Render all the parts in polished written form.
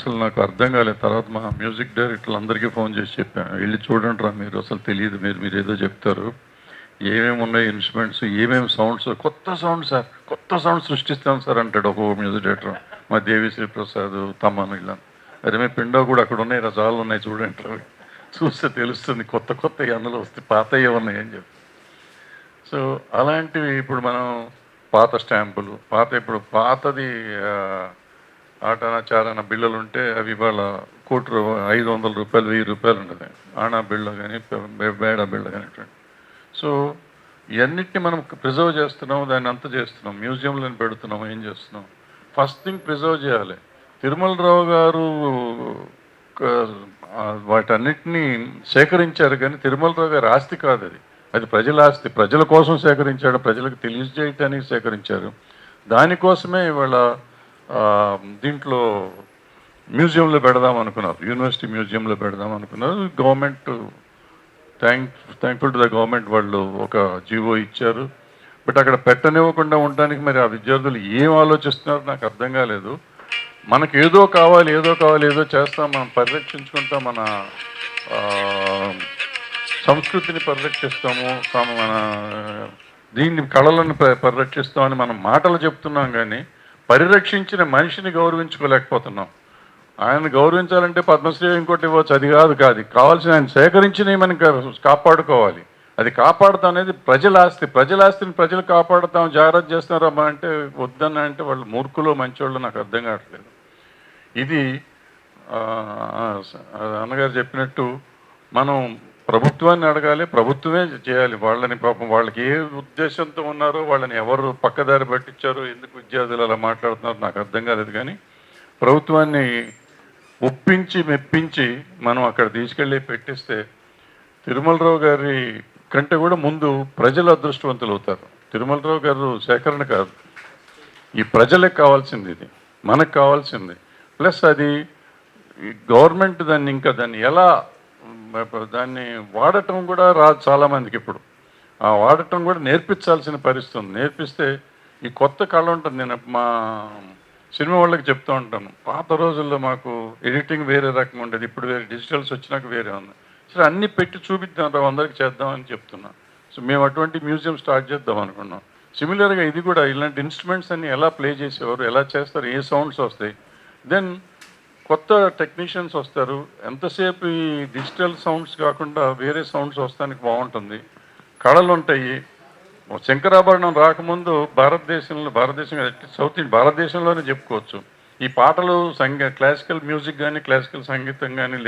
అసలు నాకు అర్థం కాలేదు. తర్వాత మా మ్యూజిక్ డైరెక్టర్లు అందరికీ ఫోన్ చేసి చెప్పాను, వెళ్ళి చూడండి రా, మీరు అసలు తెలియదు, మీరు ఏదో చెప్తారు, ఏమేమి ఉన్నాయి ఇన్స్ట్రుమెంట్స్, ఏమేమి సౌండ్స్, కొత్త సౌండ్ సార్, కొత్త సౌండ్ సృష్టిస్తాం సార్ అంటాడు ఒక్కొక్క మ్యూజిక్ డైరెక్టర్. మా దేవిశ్రీ ప్రసాద్, తమ్మన్ ఇలా. అదే మీ పిండో కూడా అక్కడ ఉన్నాయి, రజాలు ఉన్నాయి చూడండి రా, చూస్తే తెలుస్తుంది కొత్త కొత్త అందులో వస్తే పాతయ్యే ఉన్నాయి అని చెప్పి. సో అలాంటివి ఇప్పుడు మనం పాత స్టాంపులు, ఇప్పుడు పాతది ఆటానా చారానా బిళ్ళలు ఉంటే అవి ఇవాళ ₹1,00,00,000 ₹500 ₹1,000 ఉండదు. ఆనా బిళ్ళ కానీ బేడ బిళ్ళ కానీ. సో ఇవన్నిటిని మనం ప్రిజర్వ్ చేస్తున్నాం, దాన్ని అంత చేస్తున్నాం, మ్యూజియంలో పెడుతున్నాం, ఏం చేస్తున్నాం. ఫస్ట్ థింగ్ ప్రిజర్వ్ చేయాలి. తిరుమలరావు గారు వాటన్నిటినీ సేకరించారు, కానీ తిరుమలరావు గారి ఆస్తి కాదు అది, అది ప్రజల ఆస్తి. ప్రజల కోసం సేకరించాడు, ప్రజలకు తెలియజేయటానికి సేకరించారు. దానికోసమే ఇవాళ దీంట్లో మ్యూజియంలో పెడదాం అనుకున్నారు, యూనివర్సిటీ మ్యూజియంలో పెడదాం అనుకున్నారు. Government thankful to the government, వాళ్ళు ఒక జీవో ఇచ్చారు. బట్ అక్కడ పెట్టనివ్వకుండా ఉండడానికి మరి ఆ విద్యార్థులు ఏం ఆలోచిస్తున్నారో నాకు అర్థం కాలేదు. మనకు ఏదో కావాలి, ఏదో చేస్తాం, మనం పరిరక్షించుకుంటాం, మన సంస్కృతిని పరిరక్షిస్తాము, మన దీన్ని కళలను పరిరక్షిస్తామని మనం మాటలు చెప్తున్నాం, కానీ పరిరక్షించిన మనిషిని గౌరవించుకోలేకపోతున్నాం. ఆయన గౌరవించాలంటే పద్మశ్రీ ఇంకోటి ఇవ్వచ్చు, అది కాదు కావాల్సిన ఆయన సేకరించినవి మనం కాపాడుకోవాలి. అది కాపాడుతాం అనేది ప్రజల ఆస్తి, ప్రజల ఆస్తిని ప్రజలు కాపాడుతాం, జాగ్రత్త చేస్తున్నారమ్మా అంటే వద్దన్న అంటే వాళ్ళు మూర్ఖులు మంచోళ్ళు నాకు అర్థం కావట్లేదు. ఇది అన్నగారు చెప్పినట్టు మనం ప్రభుత్వాన్ని అడగాలి, ప్రభుత్వమే చేయాలి. వాళ్ళని పాపం వాళ్ళకి ఏ ఉద్దేశంతో ఉన్నారో, వాళ్ళని ఎవరు పక్కదారి పట్టించారో, ఎందుకు విద్యార్థులు అలా మాట్లాడుతున్నారో నాకు అర్థం కాలేదు. కానీ ప్రభుత్వాన్ని ఒప్పించి మెప్పించి మనం అక్కడ తీసుకెళ్ళి పెట్టిస్తే తిరుమలరావు గారి కంటే కూడా ముందు ప్రజలు అదృష్టవంతులు అవుతారు. తిరుమలరావు గారు సేకరణ కాదు, ఈ ప్రజలకు కావాల్సింది, ఇది మనకు కావాల్సింది. ప్లస్ అది గవర్నమెంట్ దాన్ని ఎలా దాన్ని వాడటం కూడా రాదు చాలామందికి. ఇప్పుడు ఆ వాడటం కూడా నేర్పించాల్సిన పరిస్థితి ఉంది. నేర్పిస్తే ఈ కొత్త కళ ఉంటుంది. నేను మా సినిమా వాళ్ళకి చెప్తూ ఉంటాను, పాత రోజుల్లో మాకు ఎడిటింగ్ వేరే రకంగా ఉండేది, ఇప్పుడు వేరే డిజిటల్స్ వచ్చినాక వేరే ఉంది. సరే అన్నీ పెట్టి చూపిద్దాం, అందరికి చేద్దామని చెప్తున్నాం. సో మేము అటువంటి మ్యూజియం స్టార్ట్ చేద్దాం అనుకున్నాం. సిమిలర్గా ఇది కూడా ఇలాంటి ఇన్స్ట్రుమెంట్స్ అన్ని ఎలా ప్లే చేసేవారు, ఎలా చేస్తారు, ఏ సౌండ్స్ వస్తాయి, దెన్ కొత్త టెక్నీషియన్స్ వస్తారు. ఎంతసేపు ఈ డిజిటల్ సౌండ్స్ కాకుండా వేరే సౌండ్స్ వస్తానికి బాగుంటుంది. కళలు ఉంటాయి. శంకరాభరణం రాకముందు భారతదేశం సౌత్ ఇండియా, భారతదేశంలోనే చెప్పుకోవచ్చు, ఈ పాటలు క్లాసికల్ మ్యూజిక్ కానీ క్లాసికల్ సంగీతం కానీ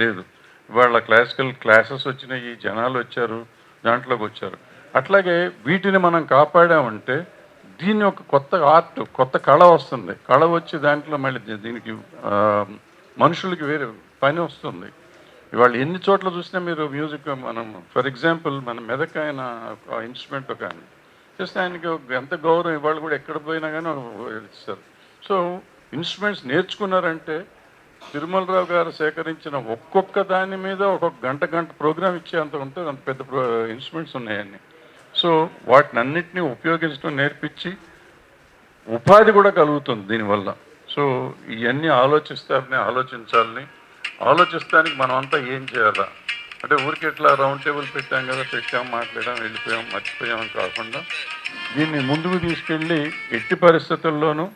లేదు. ఇవాళ క్లాసికల్ క్లాసెస్ వచ్చినాయి, జనాలు వచ్చారు, దాంట్లోకి వచ్చారు. అట్లాగే వీటిని మనం కాపాడామంటే దీన్ని ఒక కొత్త ఆర్ట్, కొత్త కళ వస్తుంది. కళ వచ్చి దాంట్లో మళ్ళీ దీనికి మనుషులకి వేరే పని వస్తుంది. ఇవాళ ఎన్ని చోట్ల చూసినా మీరు మ్యూజిక్, మనం ఫర్ ఎగ్జాంపుల్ మన మెదక్ ఆయన ఇన్స్ట్రుమెంట్ ఒక ఆయన చేస్తే ఆయనకి ఎంత గౌరవం ఇవాళ కూడా ఎక్కడ పోయినా కానీ ఇస్తారు. సో ఇన్స్ట్రుమెంట్స్ నేర్చుకున్నారంటే తిరుమలరావు గారు సేకరించిన ఒక్కొక్క దాని మీద ఒక్కొక్క గంట ప్రోగ్రామ్ ఇచ్చే అంత ఉంటుంది, అంత పెద్ద ఇన్స్ట్రుమెంట్స్ ఉన్నాయని. సో వాటిని అన్నిటినీ ఉపయోగించడం నేర్పించి ఉపాధి కూడా కలుగుతుంది దీనివల్ల. సో ఇవన్నీ ఆలోచించాలని ఆలోచిస్తానికి మనం అంతా ఏం చేయాలా అంటే ఊరికి ఎట్లా రౌండ్ టేబుల్ పెట్టాం మాట్లాడాం వెళ్ళిపోయాం మర్చిపోయామని కాకుండా దీన్ని ముందుకు తీసుకెళ్ళి ఎట్టి పరిస్థితుల్లోనూ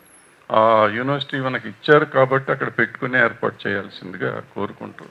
యూనివర్సిటీ మనకి ఇచ్చారు కాబట్టి అక్కడ పెట్టుకునే ఏర్పాటు చేయాల్సిందిగా కోరుకుంటూ